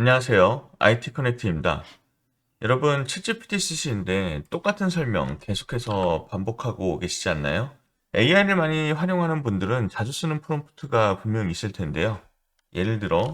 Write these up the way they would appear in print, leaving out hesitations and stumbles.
안녕하세요. IT 커넥트입니다. 여러분, 챗GPT 쓰시는데 똑같은 설명 계속해서 반복하고 계시지 않나요? AI를 많이 활용하는 분들은 자주 쓰는 프롬프트가 분명히 있을 텐데요. 예를 들어,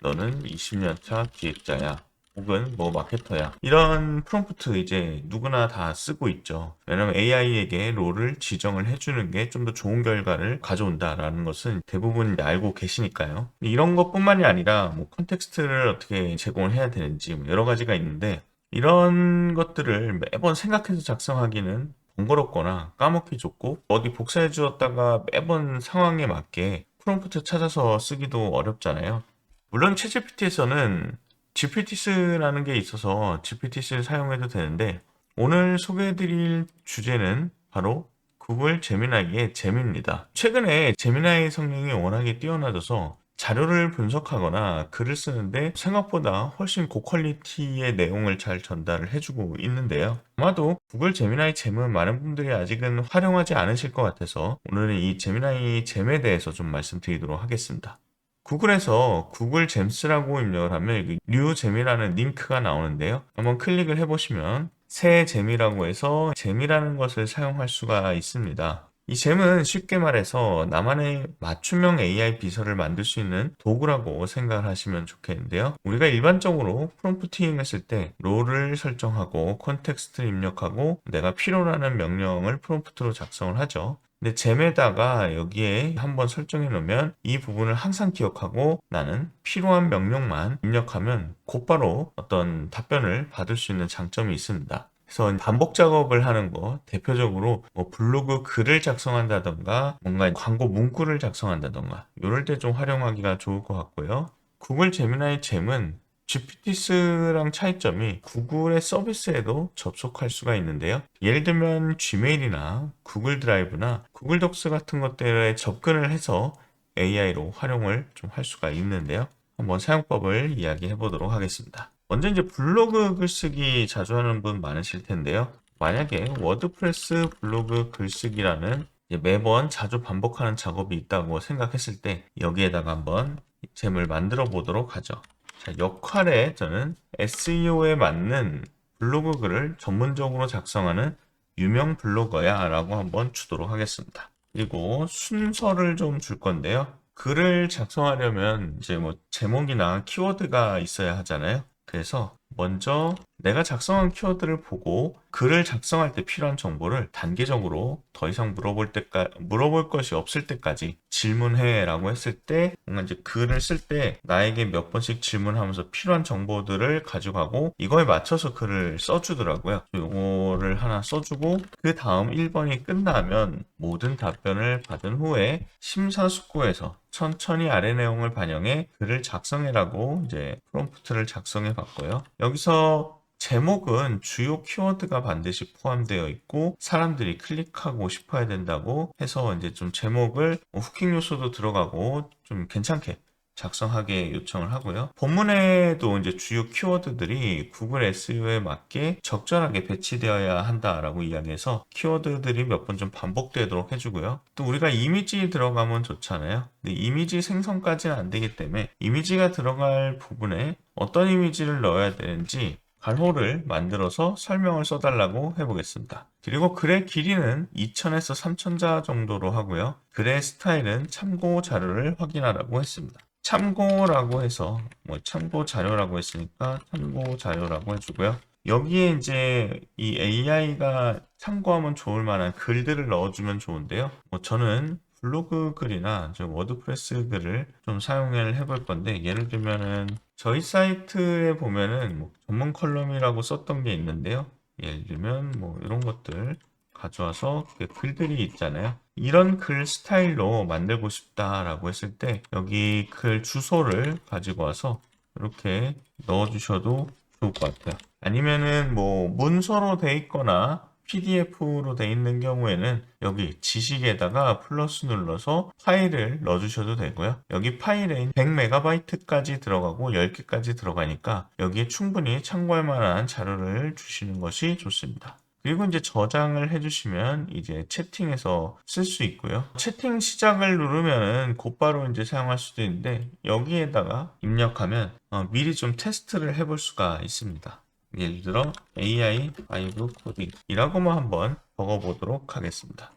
너는 20년 차 기획자야. 혹은 뭐 마케터야. 이런 프롬프트 이제 누구나 다 쓰고 있죠. 왜냐면 AI에게 롤을 지정을 해주는 게 좀 더 좋은 결과를 가져온다라는 것은 대부분 이제 알고 계시니까요. 이런 것뿐만이 아니라 뭐 컨텍스트를 어떻게 제공을 해야 되는지 뭐 여러 가지가 있는데 이런 것들을 매번 생각해서 작성하기는 번거롭거나 까먹기 좋고 어디 복사해 주었다가 매번 상황에 맞게 프롬프트 찾아서 쓰기도 어렵잖아요. 물론 챗GPT에서는 GPT스라는 게 있어서 GPT스를 사용해도 되는데 오늘 소개해드릴 주제는 바로 구글 제미나이의 잼입니다. 최근에 제미나이 성능이 워낙에 뛰어나져서 자료를 분석하거나 글을 쓰는데 생각보다 훨씬 고퀄리티의 내용을 잘 전달을 해주고 있는데요. 아마도 구글 제미나이 잼은 많은 분들이 아직은 활용하지 않으실 것 같아서 오늘은 이 제미나이 잼에 대해서 좀 말씀드리도록 하겠습니다. 구글에서 구글 잼스라고 입력을 하면 뉴 잼이라는 링크가 나오는데요. 한번 클릭을 해보시면 새 잼이라고 해서 잼이라는 것을 사용할 수가 있습니다. 이 잼은 쉽게 말해서 나만의 맞춤형 AI 비서를 만들 수 있는 도구라고 생각을 하시면 좋겠는데요. 우리가 일반적으로 프롬프팅 했을 때 롤을 설정하고 컨텍스트를 입력하고 내가 필요로 하는 명령을 프롬프트로 작성을 하죠. 근데 잼에다가 여기에 한번 설정해 놓으면 이 부분을 항상 기억하고 나는 필요한 명령만 입력하면 곧바로 어떤 답변을 받을 수 있는 장점이 있습니다. 그래서 반복 작업을 하는 거 대표적으로 뭐 블로그 글을 작성한다던가 뭔가 광고 문구를 작성한다던가 이럴 때 좀 활용하기가 좋을 것 같고요. 구글 제미나이 잼은 GPT스랑 차이점이 구글의 서비스에도 접속할 수가 있는데요. 예를 들면 지메일이나 구글 드라이브나 구글 독스 같은 것들에 접근을 해서 AI로 활용을 좀 할 수가 있는데요. 한번 사용법을 이야기해 보도록 하겠습니다. 먼저 이제 블로그 글쓰기 자주 하는 분 많으실 텐데요. 만약에 워드프레스 블로그 글쓰기라는 매번 자주 반복하는 작업이 있다고 생각했을 때 여기에다가 한번 잼을 만들어 보도록 하죠. 자, 역할에 저는 SEO에 맞는 블로그 글을 전문적으로 작성하는 유명 블로거야 라고 한번 주도록 하겠습니다. 그리고 순서를 좀 줄 건데요. 글을 작성하려면 이제 뭐 제목이나 키워드가 있어야 하잖아요. 그래서 먼저 내가 작성한 키워드를 보고 글을 작성할 때 필요한 정보를 단계적으로 더 이상 물어볼 것이 없을 때까지 질문해 라고 했을 때 뭔가 이제 글을 쓸 때 나에게 몇 번씩 질문하면서 필요한 정보들을 가져가고 이거에 맞춰서 글을 써주더라고요. 이거를 하나 써주고 그 다음 1번이 끝나면 모든 답변을 받은 후에 심사숙고해서 천천히 아래 내용을 반영해 글을 작성해라고 이제 프롬프트를 작성해 봤고요. 여기서 제목은 주요 키워드가 반드시 포함되어 있고 사람들이 클릭하고 싶어야 된다고 해서 이제 좀 제목을 후킹 요소도 들어가고 좀 괜찮게 작성하게 요청을 하고요. 본문에도 이제 주요 키워드들이 구글 SEO에 맞게 적절하게 배치되어야 한다라고 이야기해서 키워드들이 몇 번 좀 반복되도록 해주고요. 또 우리가 이미지 들어가면 좋잖아요. 근데 이미지 생성까지는 안 되기 때문에 이미지가 들어갈 부분에 어떤 이미지를 넣어야 되는지 갈호를 만들어서 설명을 써달라고 해보겠습니다. 그리고 글의 길이는 2000에서 3000자 정도로 하고요. 글의 스타일은 참고 자료를 확인하라고 했습니다. 참고라고 해서 뭐 참고 자료라고 했으니까 참고 자료라고 해주고요. 여기에 이제 이 AI가 참고하면 좋을 만한 글들을 넣어주면 좋은데요. 뭐 저는 블로그 글이나 워드프레스 글을 좀 사용을 해볼 건데 예를 들면은 저희 사이트에 보면은 뭐 전문 컬럼이라고 썼던 게 있는데요. 예를 들면 뭐 이런 것들 가져와서 글들이 있잖아요. 이런 글 스타일로 만들고 싶다라고 했을 때 여기 글 주소를 가지고 와서 이렇게 넣어주셔도 좋을 것 같아요. 아니면은 뭐 문서로 돼 있거나 PDF로 돼 있는 경우에는 여기 지식에다가 플러스 눌러서 파일을 넣어주셔도 되고요. 여기 파일에 100MB까지 들어가고 10개까지 들어가니까 여기에 충분히 참고할 만한 자료를 주시는 것이 좋습니다. 그리고 이제 저장을 해주시면 이제 채팅에서 쓸 수 있고요. 채팅 시작을 누르면 곧바로 이제 사용할 수도 있는데 여기에다가 입력하면 미리 좀 테스트를 해볼 수가 있습니다. 예를 들어 AI5 코딩이라고만 한번 적어보도록 하겠습니다.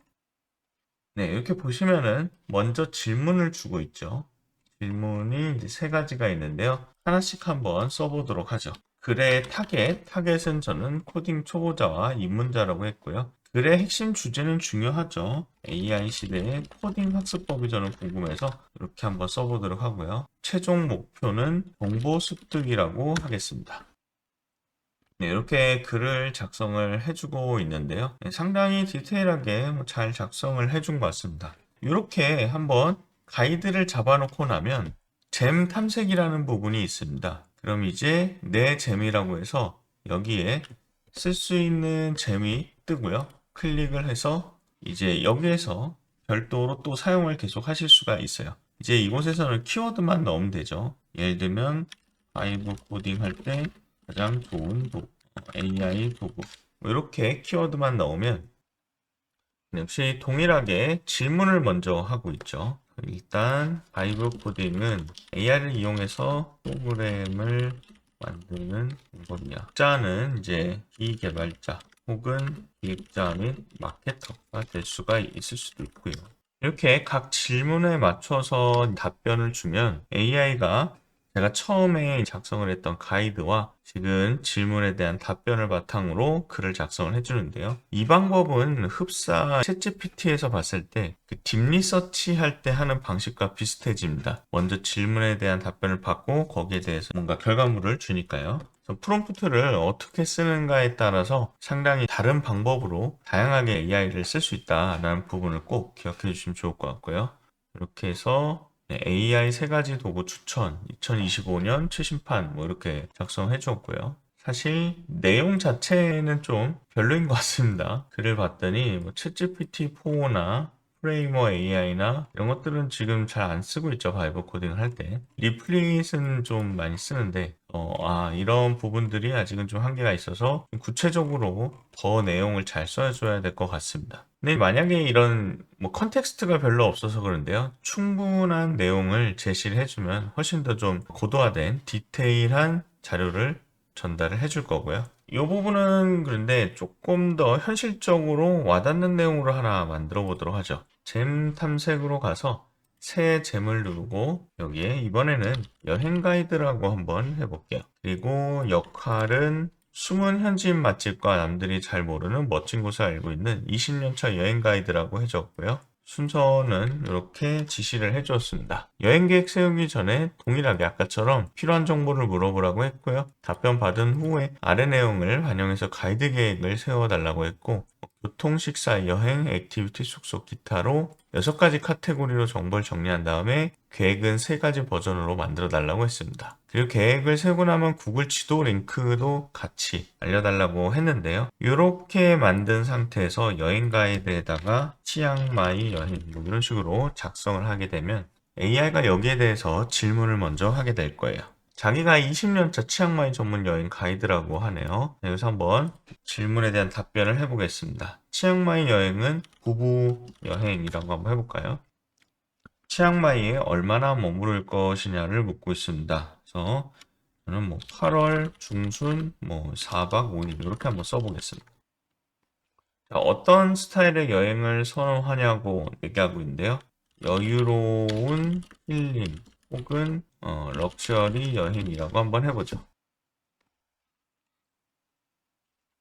네, 이렇게 보시면은 먼저 질문을 주고 있죠. 질문이 이제 세 가지가 있는데요. 하나씩 한번 써보도록 하죠. 글의 타겟은 저는 코딩 초보자와 입문자라고 했고요. 글의 핵심 주제는 중요하죠. AI 시대의 코딩 학습법이 저는 궁금해서 이렇게 한번 써보도록 하고요. 최종 목표는 정보 습득이라고 하겠습니다. 네, 이렇게 글을 작성을 해주고 있는데요. 네, 상당히 디테일하게 잘 작성을 해준 것 같습니다. 이렇게 한번 가이드를 잡아놓고 나면 잼 탐색이라는 부분이 있습니다. 그럼 이제 내 잼이라고 해서 여기에 쓸 수 있는 잼이 뜨고요. 클릭을 해서 이제 여기에서 별도로 또 사용을 계속 하실 수가 있어요. 이제 이곳에서는 키워드만 넣으면 되죠. 예를 들면 바이브 코딩 할 때 가장 좋은 도구, AI 도구 이렇게 키워드만 넣으면 역시 동일하게 질문을 먼저 하고 있죠. 일단 바이브 코딩은 AI를 이용해서 프로그램을 만드는 방법이야. 학자는 이제 비개발자 혹은 기획자 및 마케터가 될 수가 있을 수도 있고요. 이렇게 각 질문에 맞춰서 답변을 주면 AI가 제가 처음에 작성을 했던 가이드와 지금 질문에 대한 답변을 바탕으로 글을 작성을 해주는데요. 이 방법은 흡사 챗GPT에서 봤을 때 그 딥리서치 할 때 하는 방식과 비슷해집니다. 먼저 질문에 대한 답변을 받고 거기에 대해서 뭔가 결과물을 주니까요. 프롬프트를 어떻게 쓰는가에 따라서 상당히 다른 방법으로 다양하게 AI를 쓸 수 있다는 부분을 꼭 기억해 주시면 좋을 것 같고요. 이렇게 해서 AI 세 가지 도구 추천 2025년 최신판 뭐 이렇게 작성해 주었고요. 사실 내용 자체는 좀 별로인 것 같습니다. 글을 봤더니 뭐 챗GPT4나 프레이머 AI나 이런 것들은 지금 잘 안 쓰고 있죠. 바이브 코딩을 할 때. 리플릿은 좀 많이 쓰는데 이런 부분들이 아직은 좀 한계가 있어서 구체적으로 더 내용을 잘 써줘야 될 것 같습니다. 근데 만약에 이런 뭐 컨텍스트가 별로 없어서 그런데요. 충분한 내용을 제시를 해주면 훨씬 더 좀 고도화된 디테일한 자료를 전달을 해줄 거고요. 이 부분은 그런데 조금 더 현실적으로 와닿는 내용으로 하나 만들어 보도록 하죠. 잼 탐색으로 가서 새 잼을 누르고 여기에 이번에는 여행 가이드라고 한번 해볼게요. 그리고 역할은 숨은 현지인 맛집과 남들이 잘 모르는 멋진 곳을 알고 있는 20년차 여행 가이드라고 해줬고요. 순서는 이렇게 지시를 해주었습니다. 여행 계획 세우기 전에 동일하게 아까처럼 필요한 정보를 물어보라고 했고요. 답변 받은 후에 아래 내용을 반영해서 가이드 계획을 세워달라고 했고 교통, 식사, 여행, 액티비티, 숙소, 기타로 6가지 카테고리로 정보를 정리한 다음에 계획은 3가지 버전으로 만들어 달라고 했습니다. 그리고 계획을 세우고 나면 구글 지도 링크도 같이 알려달라고 했는데요. 이렇게 만든 상태에서 여행 가이드에다가 치앙마이 여행 뭐 이런 식으로 작성을 하게 되면 AI가 여기에 대해서 질문을 먼저 하게 될 거예요. 자기가 20년차 치앙마이 전문 여행 가이드라고 하네요. 여기서 한번 질문에 대한 답변을 해보겠습니다. 치앙마이 여행은 부부 여행이라고 한번 해볼까요? 치앙마이에 얼마나 머무를 것이냐를 묻고 있습니다. 그래서 저는 뭐 8월 중순 뭐 4박 5일 이렇게 한번 써보겠습니다. 자, 어떤 스타일의 여행을 선호하냐고 얘기하고 있는데요. 여유로운 힐링 혹은 럭셔리 여행이라고 한번 해보죠.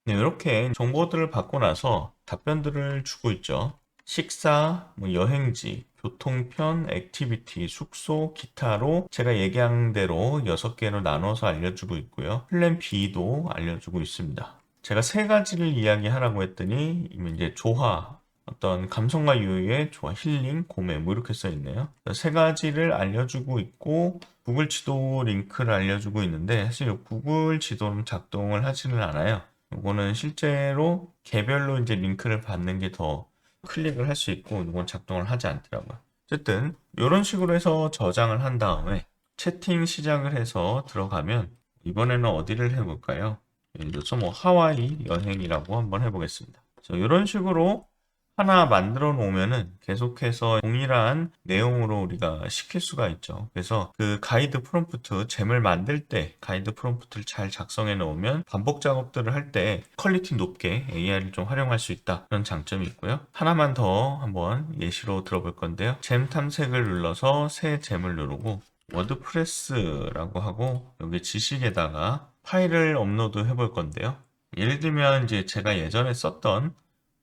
네, 이렇게 정보들을 받고 나서 답변들을 주고 있죠. 식사, 뭐 여행지, 교통편, 액티비티, 숙소, 기타로 제가 얘기한 대로 6개로 나눠서 알려주고 있고요. 플랜 B도 알려주고 있습니다. 제가 3가지를 이야기하라고 했더니 이제 조화, 어떤 감성과 유유의 조화, 힐링, 고매 뭐 이렇게 써 있네요. 3가지를 알려주고 있고 구글 지도 링크를 알려주고 있는데 사실 구글 지도는 작동을 하지는 않아요. 이거는 실제로 개별로 이제 링크를 받는 게 더 클릭을 할 수 있고 이건 작동을 하지 않더라고요. 어쨌든 이런 식으로 해서 저장을 한 다음에 채팅 시작을 해서 들어가면 이번에는 어디를 해볼까요? 예를 들어서 뭐 하와이 여행이라고 한번 해보겠습니다. 이런 식으로 하나 만들어 놓으면은 계속해서 동일한 내용으로 우리가 시킬 수가 있죠. 그래서 그 가이드 프롬프트, 잼을 만들 때 가이드 프롬프트를 잘 작성해 놓으면 반복 작업들을 할 때 퀄리티 높게 AI를 좀 활용할 수 있다. 그런 장점이 있고요. 하나만 더 한번 예시로 들어볼 건데요. 잼 탐색을 눌러서 새 잼을 누르고 워드프레스라고 하고 여기 지식에다가 파일을 업로드 해볼 건데요. 예를 들면 이제 제가 예전에 썼던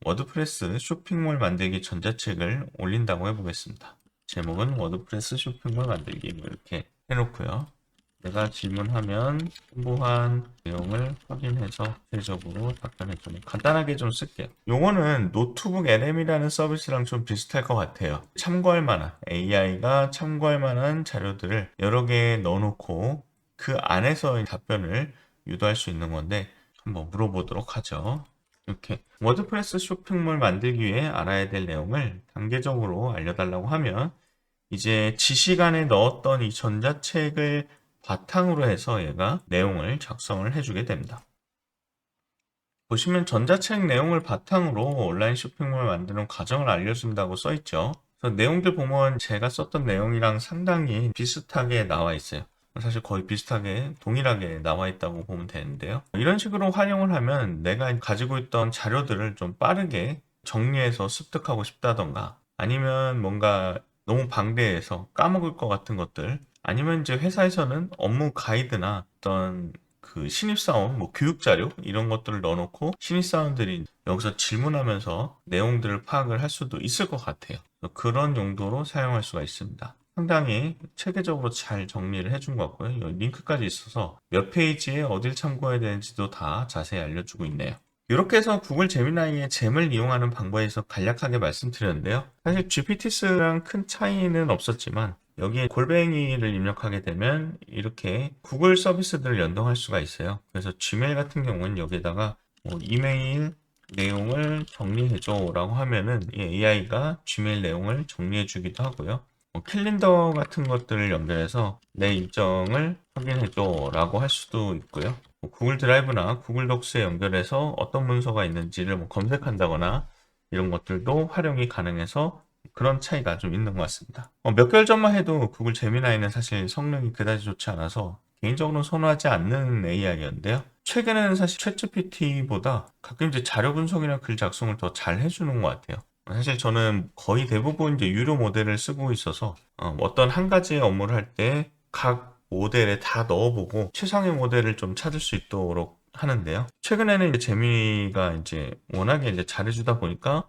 워드프레스 쇼핑몰 만들기 전자책을 올린다고 해보겠습니다. 제목은 워드프레스 쇼핑몰 만들기 뭐 이렇게 해놓고요. 내가 질문하면 풍부한 내용을 확인해서 구체적으로 답변해줘. 간단하게 좀 쓸게요. 요거는 노트북 LM이라는 서비스랑 좀 비슷할 것 같아요. 참고할 만한 AI가 참고할 만한 자료들을 여러 개 넣어놓고 그 안에서 답변을 유도할 수 있는 건데 한번 물어보도록 하죠. 이렇게 워드프레스 쇼핑몰 만들기 위해 알아야 될 내용을 단계적으로 알려달라고 하면 이제 지식 안에 넣었던 이 전자책을 바탕으로 해서 얘가 내용을 작성을 해주게 됩니다. 보시면 전자책 내용을 바탕으로 온라인 쇼핑몰 만드는 과정을 알려준다고 써있죠. 그래서 내용들 보면 제가 썼던 내용이랑 상당히 비슷하게 나와 있어요. 사실 거의 비슷하게 동일하게 나와 있다고 보면 되는데요. 이런 식으로 활용을 하면 내가 가지고 있던 자료들을 좀 빠르게 정리해서 습득하고 싶다던가 아니면 뭔가 너무 방대해서 까먹을 것 같은 것들 아니면 이제 회사에서는 업무 가이드나 어떤 그 신입사원, 뭐 교육자료 이런 것들을 넣어놓고 신입사원들이 여기서 질문하면서 내용들을 파악을 할 수도 있을 것 같아요. 그런 용도로 사용할 수가 있습니다. 상당히 체계적으로 잘 정리를 해준 것 같고요. 여기 링크까지 있어서 몇 페이지에 어딜 참고해야 되는지도 다 자세히 알려주고 있네요. 이렇게 해서 구글 제미나이의 잼을 이용하는 방법에 서 간략하게 말씀드렸는데요. 사실 GPT스랑 큰 차이는 없었지만 여기에 골뱅이를 입력하게 되면 이렇게 구글 서비스들을 연동할 수가 있어요. 그래서 지메일 같은 경우는 여기다가 뭐 이메일 내용을 정리해줘 라고 하면은 이 AI가 지메일 내용을 정리해 주기도 하고요. 캘린더 같은 것들을 연결해서 내 일정을 확인해줘 라고 할 수도 있고요. 구글 드라이브나 구글 독스에 연결해서 어떤 문서가 있는지를 검색한다거나 이런 것들도 활용이 가능해서 그런 차이가 좀 있는 것 같습니다. 몇 개월 전만 해도 구글 제미나이는 사실 성능이 그다지 좋지 않아서 개인적으로 선호하지 않는 AI였는데요. 최근에는 사실 챗GPT보다 가끔 이제 자료 분석이나 글 작성을 더 잘 해주는 것 같아요. 사실 저는 거의 대부분 이제 유료 모델을 쓰고 있어서 어떤 한 가지의 업무를 할 때 각 모델에 다 넣어보고 최상의 모델을 좀 찾을 수 있도록 하는데요. 최근에는 이제 재미가 이제 워낙에 이제 잘해주다 보니까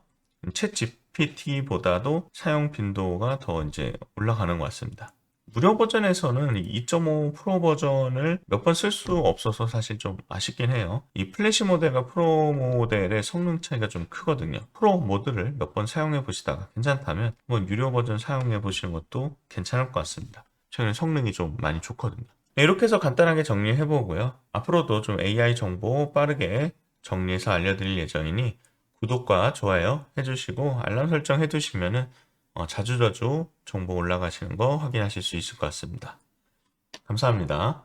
챗 GPT보다도 사용 빈도가 더 이제 올라가는 것 같습니다. 무료 버전에서는 2.5 프로 버전을 몇 번 쓸 수 없어서 사실 좀 아쉽긴 해요. 이 플래시 모델과 프로 모델의 성능 차이가 좀 크거든요. 프로 모드를 몇 번 사용해 보시다가 괜찮다면 한번 유료 버전 사용해 보시는 것도 괜찮을 것 같습니다. 저는 성능이 좀 많이 좋거든요. 네, 이렇게 해서 간단하게 정리해 보고요. 앞으로도 좀 AI 정보 빠르게 정리해서 알려드릴 예정이니 구독과 좋아요 해주시고 알람 설정 해두시면은 자주자주 정보 올라가시는 거 확인하실 수 있을 것 같습니다. 감사합니다.